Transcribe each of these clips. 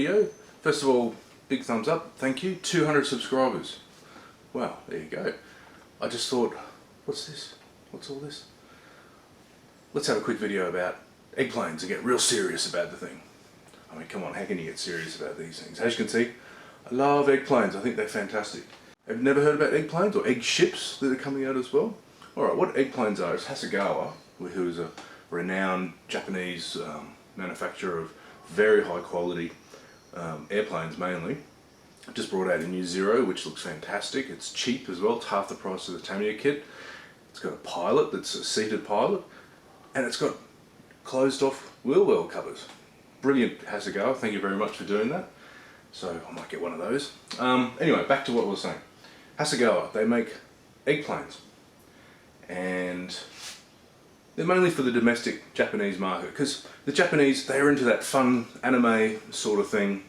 video. First of all, big thumbs up, thank you. 200 subscribers. Wow, there you go. I just thought, what's this? What's all this? Let's have a quick video about eggplanes and get real serious about the thing. I mean, come on, how can you get serious about these things? As you can see, I love eggplanes. I think they're fantastic. Have you never heard about eggplanes or egg ships that are coming out as well? Alright, what eggplanes are is Hasegawa, who is a renowned Japanese manufacturer of very high quality airplanes mainly. Just brought out a new Zero, which looks fantastic. It's cheap as well. It's half the price of the Tamiya kit. It's got a pilot that's a seated pilot, and it's got closed off wheel well covers. Brilliant, Hasegawa. Thank you very much for doing that. So I might get one of those. Anyway, back to what we were saying. Hasegawa, they make eggplanes, and they're mainly for the domestic Japanese market, because the Japanese, they're into that fun anime sort of thing.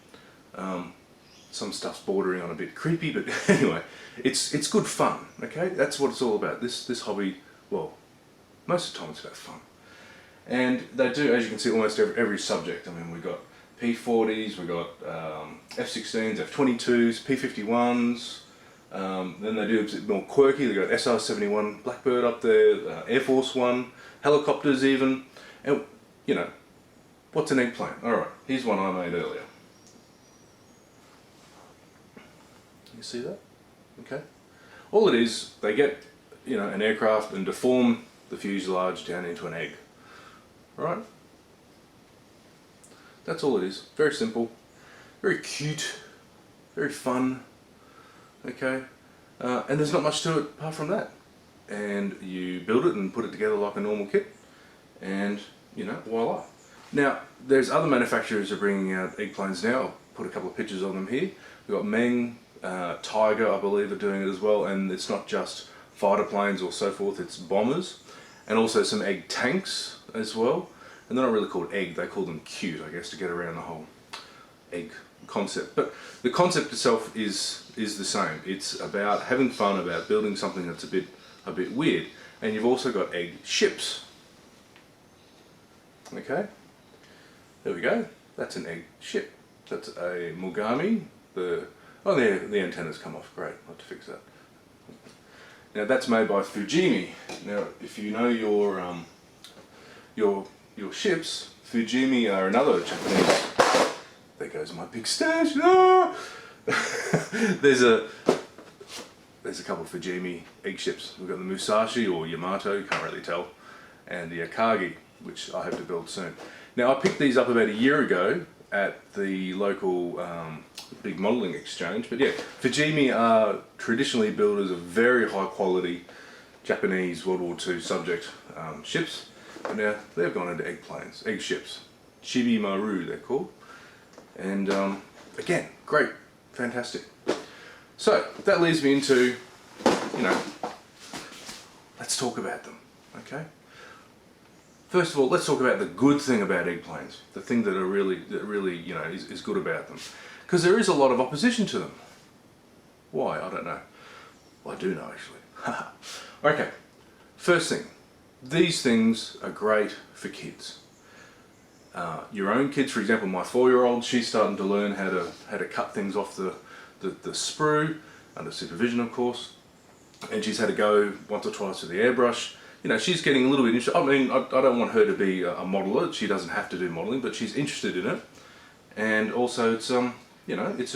Some stuff's bordering on a bit creepy, but anyway, it's good fun, okay? That's what it's all about. This hobby, well, most of the time it's about fun. And they do, as you can see, almost every subject. I mean, we've got P-40s, we've got F-16s, F-22s, P-51s, then they do a bit more quirky. They've got SR-71 Blackbird up there, Air Force One, helicopters even, and you know, what's an eggplane? Alright, here's one I made earlier. You see that? Okay. All it is, they get, you know, an aircraft and deform the fuselage down into an egg. Right? That's all it is. Very simple, very cute, very fun. Okay, and there's not much to it apart from that. And you build it and put it together like a normal kit, and you know, voila. Now, there's other manufacturers who are bringing out eggplanes now. I'll put a couple of pictures of them here. We've got Meng, Tiger, I believe, are doing it as well, and it's not just fighter planes or so forth, it's bombers, and also some egg tanks as well. And they're not really called egg, they call them cute, I guess, to get around the whole egg concept. But the concept itself is the same. It's about having fun, about building something that's a bit weird. And you've also got egg ships. Okay, there we go. That's an egg ship. That's a Mogami. The antennas come off. Great, I'll have to fix that. Now that's made by Fujimi. Now, if you know your ships, Fujimi are another Japanese. There goes my big stash. No! There's a couple of Fujimi egg ships. We've got the Musashi or Yamato, you can't really tell, and the Akagi, which I hope to build soon. Now, I picked these up about a year ago at the local big modelling exchange, but yeah, Fujimi are traditionally builders of very high quality Japanese World War II subject ships, but now they've gone into eggplanes, egg ships. Chibi Maru they're called. And again, great, fantastic. So that leads me into, you know, let's talk about them, okay? First of all, let's talk about the good thing about eggplanes, the thing that really, you know, is good about them. Because there is a lot of opposition to them. Why? I don't know. Well, I do know, actually. Okay, first thing, these things are great for kids. Your own kids, for example, my 4-year-old, she's starting to learn how to cut things off the sprue, under supervision of course, and she's had to go once or twice with the airbrush. You know, she's getting a little bit interested. I mean, I don't want her to be a modeler, she doesn't have to do modeling, but she's interested in it. And also it's, you know, it's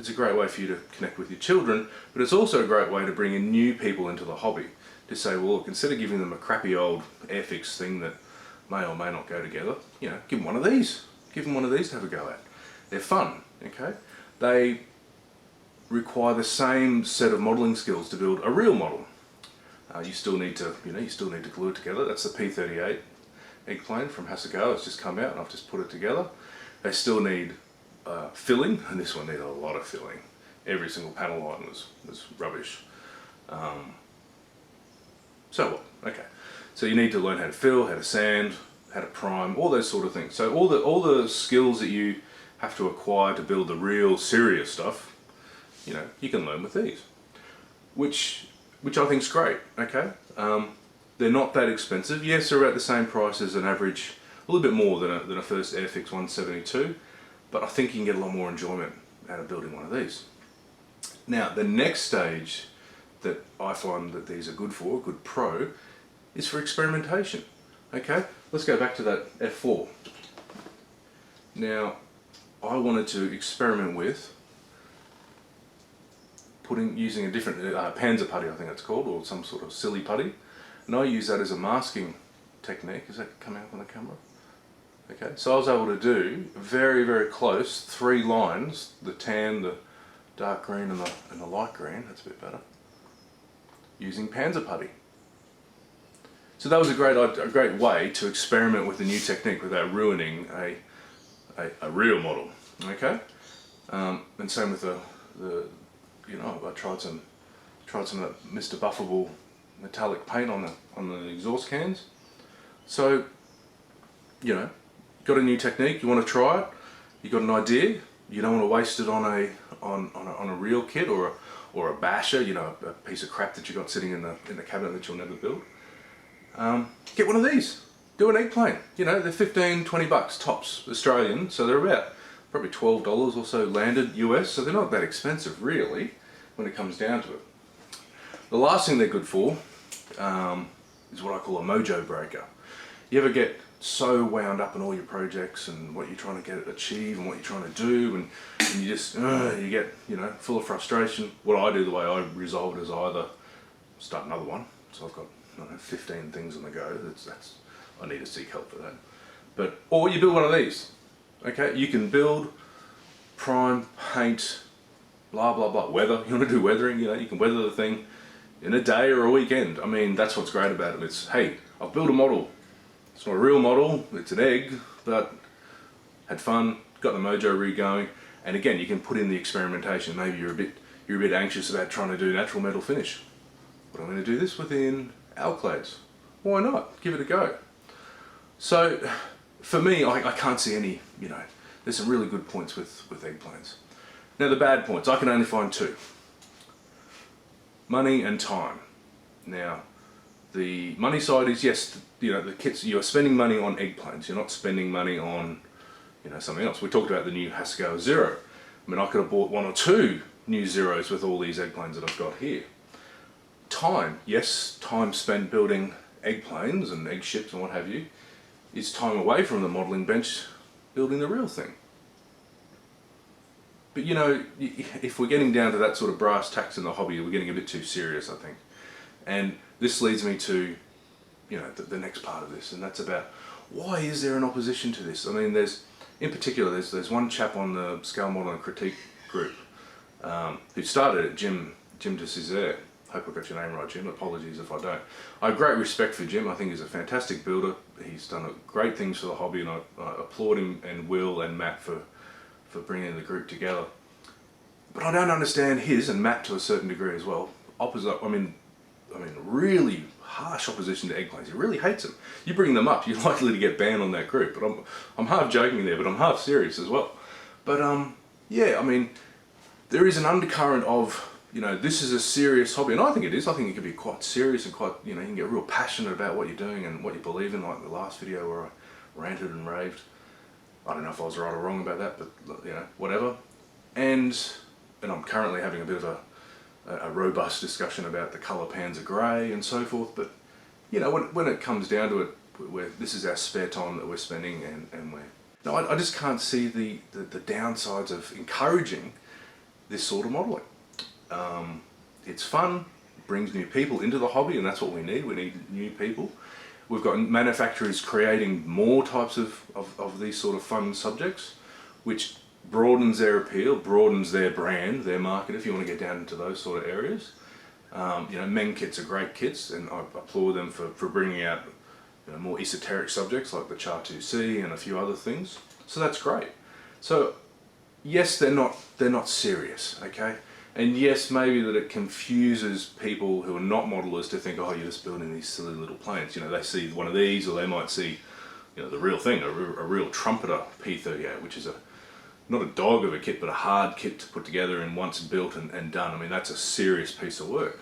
a great way for you to connect with your children, but it's also a great way to bring in new people into the hobby. To say, well, look, instead of giving them a crappy old Airfix thing that may or may not go together, you know, give them one of these. Give them one of these to have a go at. They're fun, okay? They require the same set of modelling skills to build a real model. You still need to, you know, you still need to glue it together. That's the P-38 eggplane from Hasegawa. It's just come out and I've just put it together. They still need filling, and this one needed a lot of filling. Every single panel line was rubbish. So what? Okay. So you need to learn how to fill, how to sand, how to prime, all those sort of things. So all the skills that you have to acquire to build the real serious stuff, you know, you can learn with these, which I think is great. Okay. They're not that expensive. Yes, they're about the same price as an average, a little bit more than a first Airfix 172, but I think you can get a lot more enjoyment out of building one of these. Now, the next stage that I find that these are good for, good pro, is for experimentation. Okay, let's go back to that F4. Now, I wanted to experiment with using a different panzer putty, I think it's called, or some sort of silly putty, and I use that as a masking technique. Is that coming up on the camera? Okay, so I was able to do very, very close 3 lines: the tan, the dark green, and the light green. That's a bit better. Using panzer putty. So that was a great way to experiment with a new technique without ruining a real model. Okay, and same with the I tried some Mr. Buffable metallic paint on the exhaust cans. So got a new technique, you want to try it, you got an idea, you don't want to waste it on a real kit or a basher, a piece of crap that you got sitting in the cabinet that you'll never build. Get one of these. Do an eggplane. They're 15-20 bucks tops Australian, so they're about probably $12 or so landed US, so they're not that expensive really when it comes down to it. The last thing they're good for is what I call a mojo breaker. You ever get so wound up in all your projects and what you're trying to achieve and what you're trying to do, and you just you get full of frustration? What I do, the way I resolve it, is either start another one. So I've got 15 things on the go. I need to seek help for that. Or you build one of these. Okay, you can build, prime, paint, blah blah blah. Weather. You want to do weathering? You can weather the thing in a day or a weekend. I mean, that's what's great about it. It's, hey, I've built a model. It's not a real model, it's an egg, but had fun, got the mojo re-going, and again, you can put in the experimentation. Maybe you're a bit anxious about trying to do natural metal finish. But I'm going to do this within Eggplanes. Why not? Give it a go. So, for me, I can't see any, there's some really good points with Eggplanes. Now the bad points, I can only find 2. Money and time. Now, the money side is, yes, the kits, you're spending money on Eggplanes, you're not spending money on something else. We talked about the new Haskell Zero. I mean, I could have bought 1 or 2 new Zeros with all these Eggplanes that I've got here. Time, yes, time spent building Eggplanes and eggships and what have you, is time away from the modelling bench building the real thing. But if we're getting down to that sort of brass tacks in the hobby, we're getting a bit too serious, I think. And this leads me to the next part of this, and that's about, why is there an opposition to this? I mean, there's one chap on the Scale Model and Critique group who started it, Jim de Césaire. Hope I got your name right, Jim. Apologies if I don't. I have great respect for Jim. I think he's a fantastic builder. He's done great things for the hobby, and I applaud him and Will and Matt for bringing the group together. But I don't understand his, and Matt to a certain degree as well, really harsh opposition to Eggplanes. He really hates them. You bring them up, you're likely to get banned on that group. But I'm half joking there, but I'm half serious as well. But yeah, I mean, there is an undercurrent of, this is a serious hobby, and I think it is. I think it can be quite serious and quite, you can get real passionate about what you're doing and what you believe in, like the last video where I ranted and raved. I don't know if I was right or wrong about that, but whatever. And I'm currently having a bit of a robust discussion about the colour panzer grey and so forth, but when it comes down to it, this is our spare time that we're spending, and I just can't see the downsides of encouraging this sort of modelling. It's fun, brings new people into the hobby, and that's what we need new people. We've got manufacturers creating more types of these sort of fun subjects, which broadens their appeal, broadens their brand, their market, if you want to get down into those sort of areas. Meng kits are great kits, and I applaud them for bringing out more esoteric subjects like the Char 2C and a few other things. So that's great. So yes, they're not serious, okay? And yes, maybe that it confuses people who are not modelers to think, oh, you're just building these silly little planes. They see one of these, or they might see the real thing, a real trumpeter P38, which is not a dog of a kit, but a hard kit to put together and once built and done. I mean, that's a serious piece of work.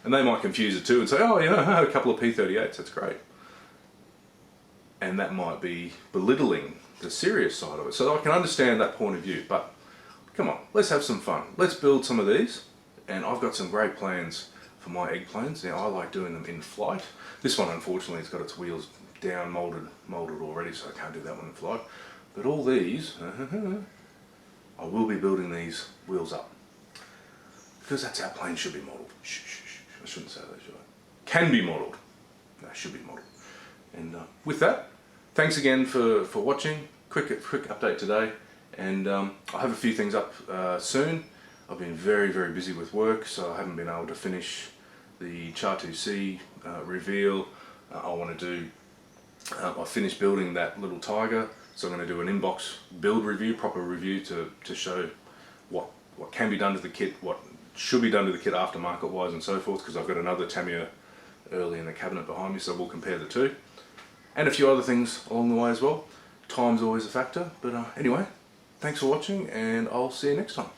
And they might confuse it too and say, oh, a couple of P38s, that's great. And that might be belittling the serious side of it, so I can understand that point of view. But come on, let's have some fun. Let's build some of these, and I've got some great plans for my eggplanes. Now I like doing them in flight. This one unfortunately has got its wheels down, molded already, so I can't do that one in flight. But all these, I will be building these wheels up, because that's how planes should be modelled. Shh, shh, shh. I shouldn't say that, should I? Can be modelled. No, should be modelled. And with that, thanks again for watching. Quick update today, and I'll have a few things up soon. I've been very busy with work, so I haven't been able to finish the Char2C reveal. I want to do, I finished building that little tiger, so I'm going to do an inbox build review, proper review to show what can be done to the kit, what should be done to the kit aftermarket wise and so forth, because I've got another Tamiya early in the cabinet behind me, so we'll compare the two. And a few other things along the way as well. Time's always a factor, but anyway, thanks for watching, and I'll see you next time.